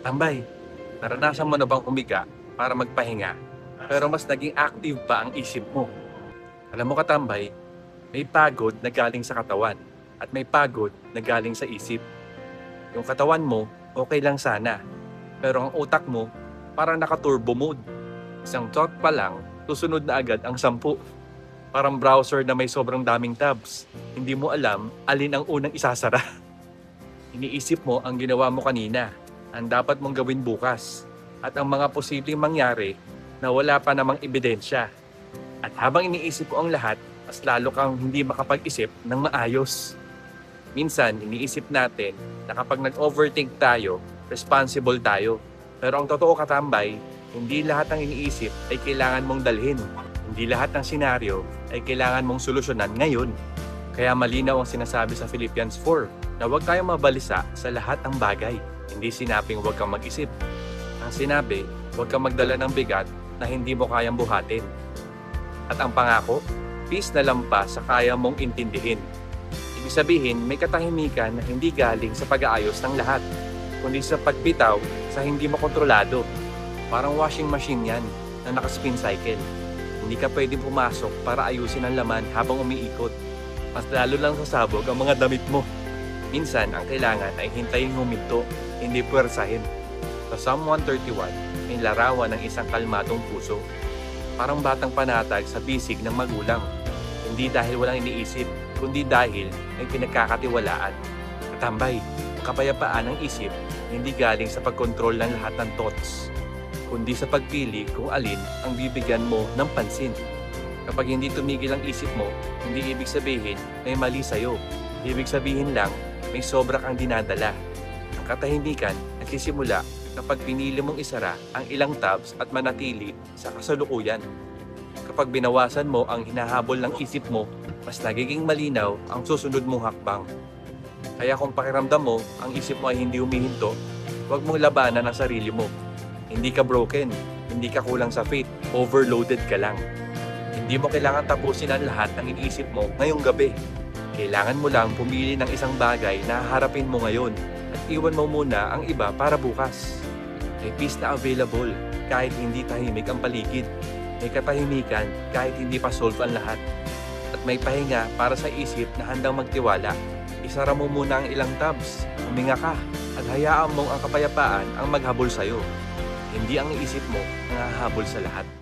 Tambay, naranasan mo na bang humiga para magpahinga, pero mas naging active pa ang isip mo? Alam mo katambay, may pagod na galing sa katawan at may pagod na galing sa isip. Yung katawan mo, okay lang sana, pero ang utak mo, parang naka-turbo mode. Isang thought pa lang, susunod na agad ang 10. Parang browser na may sobrang daming tabs. Hindi mo alam alin ang unang isasara. Iniisip mo ang ginawa mo kanina, ang dapat mong gawin bukas, at ang mga posibleng mangyari na wala pa namang ebidensya. At habang iniisip mo ang lahat, mas lalo kang hindi makapag-isip ng maayos. Minsan, iniisip natin na kapag nag-overthink tayo, responsible tayo. Pero ang totoo katambay, hindi lahat ng iniisip ay kailangan mong dalhin. Hindi lahat ng senaryo ay kailangan mong solusyonan ngayon. Kaya malinaw ang sinasabi sa Philippians 4 na huwag tayong mabalisa sa lahat ng bagay. Hindi sinabing huwag kang mag-isip. Ang sinabi, huwag kang magdala ng bigat na hindi mo kayang buhatin. At ang pangako, peace na lampas sa kaya mong intindihin. Ibig sabihin, may katahimikan na hindi galing sa pag-aayos ng lahat, kundi sa pagbitaw sa hindi mo kontrolado. Parang washing machine yan na naka-spin cycle. Hindi ka pwedeng pumasok para ayusin ang laman habang umiikot. Mas lalo lang sasabog ang mga damit mo. Minsan, ang kailangan ay hintayin huminto, hindi puwersahin. Sa Psalm 131, may larawan ng isang kalmadong puso. Parang batang panatag sa bisig ng magulang. Hindi dahil walang iniisip, kundi dahil may pinagkakatiwalaan. Katambay, ang kapayapaan ng isip hindi galing sa pagkontrol ng lahat ng thoughts, kundi sa pagpili kung alin ang bibigyan mo ng pansin. Kapag hindi tumigil ang isip mo, hindi ibig sabihin may mali sa'yo. Ibig sabihin lang, may sobra kang dinadala. Ang katahimikan nagsisimula kapag pinili mong isara ang ilang tabs at manatili sa kasalukuyan. Kapag binawasan mo ang hinahabol ng isip mo, mas nagiging malinaw ang susunod mong hakbang. Kaya kung pakiramdam mo, ang isip mo ay hindi humihinto, huwag mong labanan ang sarili mo. Hindi ka broken, hindi ka kulang sa faith, overloaded ka lang. Hindi mo kailangan tapusin ang lahat ng iniisip mo ngayong gabi. Kailangan mo lang pumili ng isang bagay na haharapin mo ngayon at iwan mo muna ang iba para bukas. May peace na available kahit hindi tahimik ang paligid. May katahimikan kahit hindi pa solve ang lahat. At may pahinga para sa isip na handang magtiwala. Isara mo muna ang ilang tabs, huminga ka, at hayaan mong ang kapayapaan ang maghabol sa'yo. Hindi ang isip mo ang hahabol sa lahat.